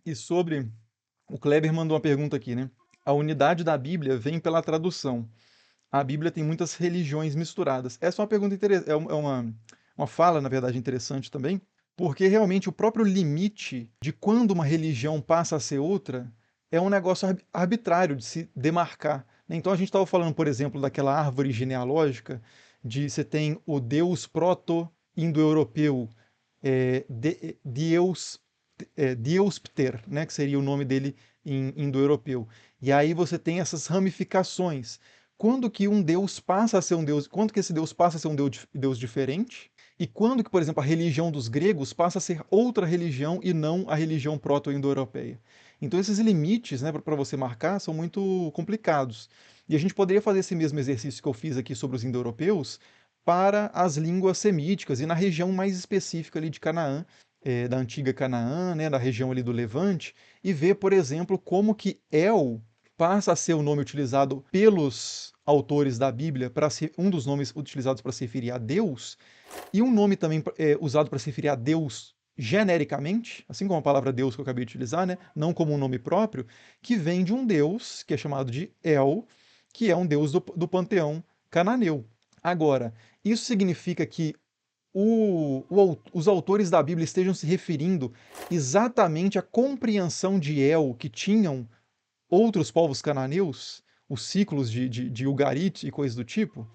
E sobre. O Kleber mandou uma pergunta aqui, né? A unidade da Bíblia vem pela tradução. A Bíblia tem muitas religiões misturadas. Essa é uma pergunta interessante, uma fala, na verdade, interessante também, porque realmente o próprio limite de quando uma religião passa a ser outra é um negócio arbitrário de se demarcar, né? Então a gente estava falando, por exemplo, daquela árvore genealógica, de você tem o Deus proto-indo-europeu, Deus, Diospter, né, que seria o nome dele em indo-europeu. E aí você tem essas ramificações. Quando que um Deus passa a ser um Deus, quando que esse Deus passa a ser um Deus diferente? E quando que, por exemplo, a religião dos gregos passa a ser outra religião e não a religião proto-indo-europeia? Então esses limites, né, para você marcar são muito complicados. E a gente poderia fazer esse mesmo exercício que eu fiz aqui sobre os indo-europeus para as línguas semíticas e na região mais específica ali de Canaã, da antiga Canaã, né, da região ali do Levante, e ver, por exemplo, como que El passa a ser o nome utilizado pelos autores da Bíblia para ser um dos nomes utilizados para se referir a Deus, e um nome também usado para se referir a Deus genericamente, assim como a palavra Deus que eu acabei de utilizar, né, não como um nome próprio, que vem de um Deus que é chamado de El, que é um Deus do panteão cananeu. Agora, isso significa que os autores da Bíblia estejam se referindo exatamente à compreensão de El que tinham outros povos cananeus, os ciclos de Ugarit e coisas do tipo?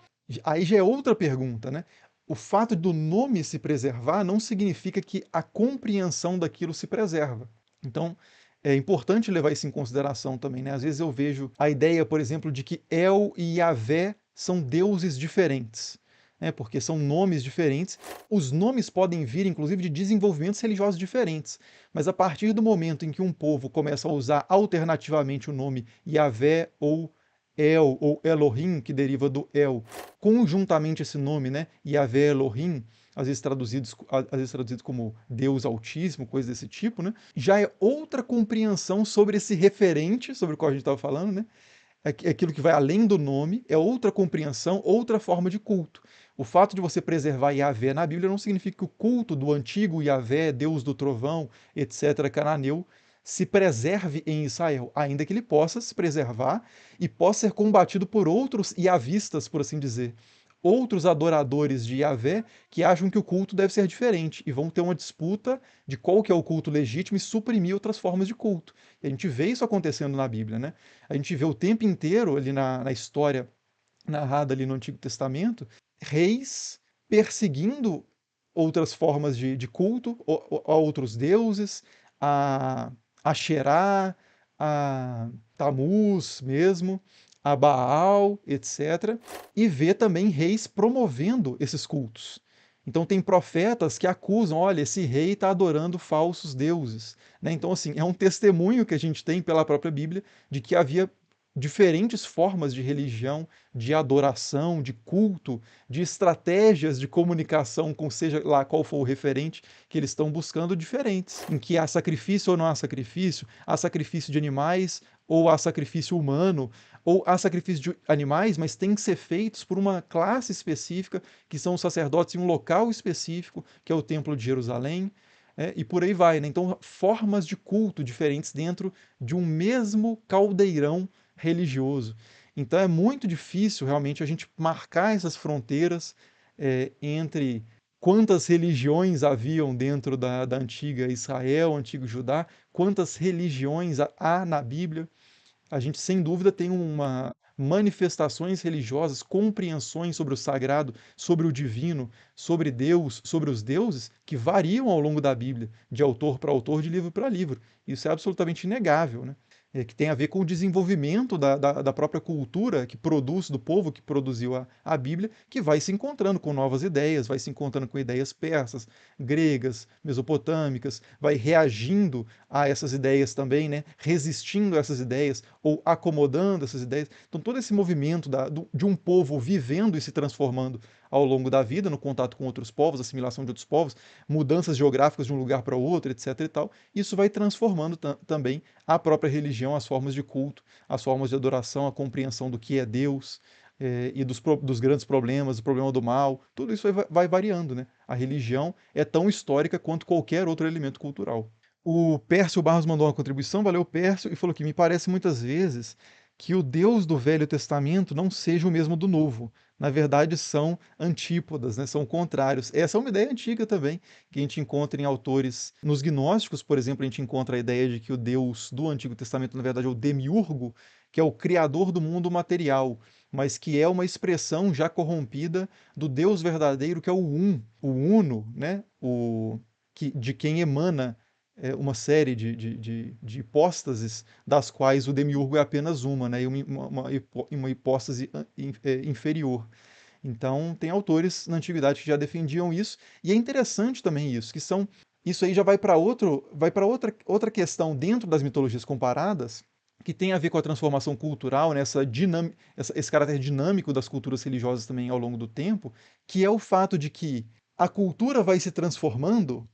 Aí já é outra pergunta, né? O fato do nome se preservar não significa que a compreensão daquilo se preserva. Então, é importante levar isso em consideração também, né? Às vezes eu vejo a ideia, por exemplo, de que El e Yahvé são deuses diferentes, né? Porque são nomes diferentes. Os nomes podem vir, inclusive, de desenvolvimentos religiosos diferentes. Mas a partir do momento em que um povo começa a usar alternativamente o nome Yahvé ou El ou Elohim, que deriva do El, conjuntamente esse nome, né, Yahvé Elohim, às vezes traduzido como Deus Altíssimo, coisa desse tipo, né, já é outra compreensão sobre esse referente, sobre o qual a gente estava falando, né, é aquilo que vai além do nome, é outra compreensão, outra forma de culto. O fato de você preservar Yahvé na Bíblia não significa que o culto do antigo Yahvé, Deus do trovão, etc., cananeu, se preserve em Israel, ainda que ele possa se preservar e possa ser combatido por outros yavistas, por assim dizer. Outros adoradores de Yahvé que acham que o culto deve ser diferente e vão ter uma disputa de qual que é o culto legítimo e suprimir outras formas de culto. E a gente vê isso acontecendo na Bíblia, né? A gente vê o tempo inteiro ali na história narrada ali no Antigo Testamento, reis perseguindo outras formas de culto, a outros deuses, a, a Xerá, a Tamuz mesmo, a Baal, etc. E vê também reis promovendo esses cultos. Então tem profetas que acusam, olha, esse rei está adorando falsos deuses, né? Então assim, é um testemunho que a gente tem pela própria Bíblia de que havia diferentes formas de religião, de adoração, de culto, de estratégias de comunicação com seja lá qual for o referente que eles estão buscando diferentes, em que há sacrifício ou não há sacrifício de animais ou há sacrifício humano, ou há sacrifício de animais, mas tem que ser feitos por uma classe específica, que são os sacerdotes em um local específico, que é o Templo de Jerusalém, e por aí vai, né? Então, formas de culto diferentes dentro de um mesmo caldeirão religioso. Então é muito difícil realmente a gente marcar essas fronteiras entre quantas religiões haviam dentro da antiga Israel, antigo Judá, quantas religiões há na Bíblia. A gente, sem dúvida, tem uma manifestações religiosas, compreensões sobre o sagrado, sobre o divino, sobre Deus, sobre os deuses, que variam ao longo da Bíblia, de autor para autor, de livro para livro. Isso é absolutamente inegável, né? Que tem a ver com o desenvolvimento da própria cultura que produz, do povo que produziu a Bíblia, que vai se encontrando com novas ideias, vai se encontrando com ideias persas, gregas, mesopotâmicas, vai reagindo a essas ideias também, né? Resistindo a essas ideias ou acomodando essas ideias. Então, todo esse movimento de um povo vivendo e se transformando ao longo da vida, no contato com outros povos, assimilação de outros povos, mudanças geográficas de um lugar para o outro, etc. e tal, isso vai transformando também a própria religião, as formas de culto, as formas de adoração, a compreensão do que é Deus. E dos grandes problemas, do problema do mal, tudo isso vai variando, né? A religião é tão histórica quanto qualquer outro elemento cultural. O Pércio Barros mandou uma contribuição, valeu Pércio, e falou que me parece muitas vezes que o Deus do Velho Testamento não seja o mesmo do Novo. Na verdade, são antípodas, né? São contrários. Essa é uma ideia antiga também, que a gente encontra em autores. Nos gnósticos, por exemplo, a gente encontra a ideia de que o Deus do Antigo Testamento, na verdade, é o Demiurgo, que é o criador do mundo material, mas que é uma expressão já corrompida do Deus verdadeiro, que é o Uno, né? De quem emana uma série de hipóstases, das quais o demiurgo é apenas uma, né, e uma hipóstase inferior. Então, tem autores na antiguidade que já defendiam isso, e é interessante também isso, que são isso aí já vai para outra questão dentro das mitologias comparadas, que tem a ver com a transformação cultural, né, esse caráter dinâmico das culturas religiosas também ao longo do tempo, que é o fato de que a cultura vai se transformando,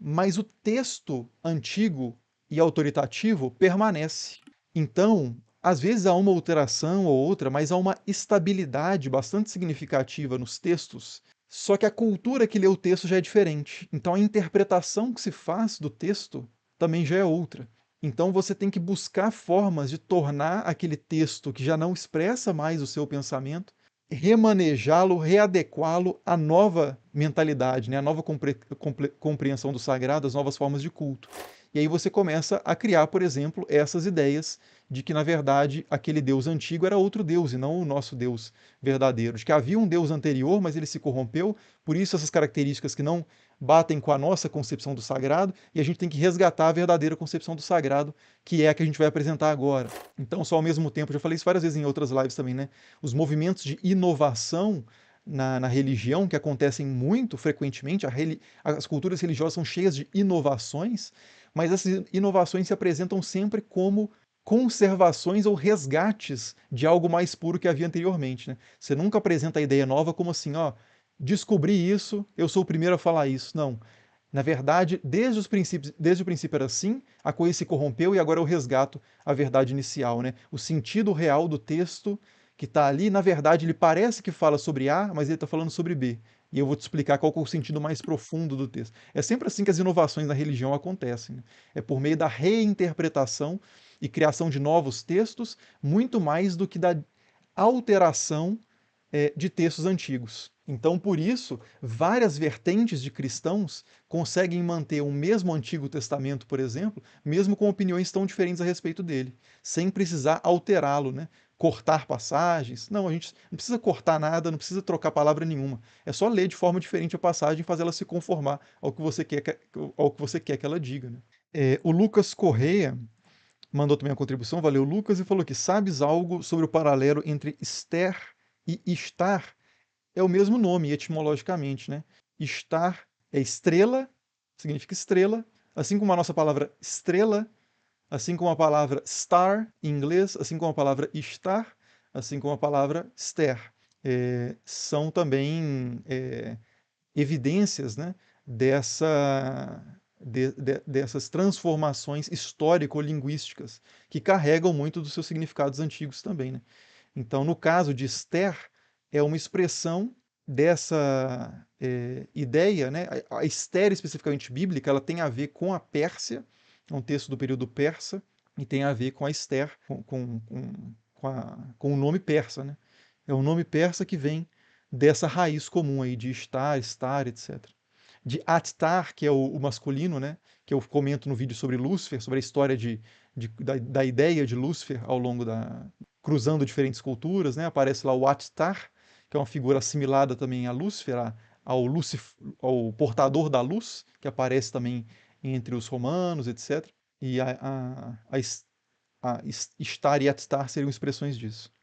mas o texto antigo e autoritativo permanece. Então, às vezes há uma alteração ou outra, mas há uma estabilidade bastante significativa nos textos, só que a cultura que lê o texto já é diferente. Então, a interpretação que se faz do texto também já é outra. Então, você tem que buscar formas de tornar aquele texto que já não expressa mais o seu pensamento, remanejá-lo, readequá-lo à nova mentalidade, né? À nova compreensão do sagrado, às novas formas de culto. E aí você começa a criar, por exemplo, essas ideias de que, na verdade, aquele Deus antigo era outro Deus e não o nosso Deus verdadeiro. De que havia um Deus anterior, mas ele se corrompeu, por isso essas características que não batem com a nossa concepção do sagrado, e a gente tem que resgatar a verdadeira concepção do sagrado, que é a que a gente vai apresentar agora. Então, só ao mesmo tempo, já falei isso várias vezes em outras lives também, né? Os movimentos de inovação na religião, que acontecem muito frequentemente, as culturas religiosas são cheias de inovações, mas essas inovações se apresentam sempre como conservações ou resgates de algo mais puro que havia anteriormente, né? Você nunca apresenta a ideia nova como assim, ó, descobri isso, eu sou o primeiro a falar isso. Não. Na verdade, desde o princípio era assim, a coisa se corrompeu e agora eu resgato a verdade inicial, né? O sentido real do texto que está ali, na verdade, ele parece que fala sobre A, mas ele está falando sobre B. E eu vou te explicar qual que é o sentido mais profundo do texto. É sempre assim que as inovações na religião acontecem, né? É por meio da reinterpretação e criação de novos textos, muito mais do que da alteração de textos antigos. Então, por isso, várias vertentes de cristãos conseguem manter o mesmo Antigo Testamento, por exemplo, mesmo com opiniões tão diferentes a respeito dele, sem precisar alterá-lo, né? Cortar passagens. Não, a gente não precisa cortar nada, não precisa trocar palavra nenhuma. É só ler de forma diferente a passagem e fazer ela se conformar ao que você quer que ela diga. Né? O Lucas Correia mandou também a contribuição, valeu Lucas, e falou que sabes algo sobre o paralelo entre Esther e Istar? É o mesmo nome etimologicamente, né? Istar é estrela, significa estrela, assim como a nossa palavra estrela, assim como a palavra star em inglês, assim como a palavra Istar, assim como a palavra Esther. São também evidências, né, dessas transformações histórico-linguísticas que carregam muito dos seus significados antigos também. Né? Então, no caso de Esther, é uma expressão dessa ideia, né? A Esther especificamente bíblica, ela tem a ver com a Pérsia, é um texto do período persa, e tem a ver com a Esther, com o nome persa, né? É um nome persa que vem dessa raiz comum aí de estar, etc. De Attar, que é o masculino, né? Que eu comento no vídeo sobre Lúcifer, sobre a história da ideia de Lúcifer ao longo cruzando diferentes culturas, né? Aparece lá o Attar, que é uma figura assimilada também a Lúcifer, ao portador da luz, que aparece também entre os romanos, etc. E a Estar e Attar seriam expressões disso.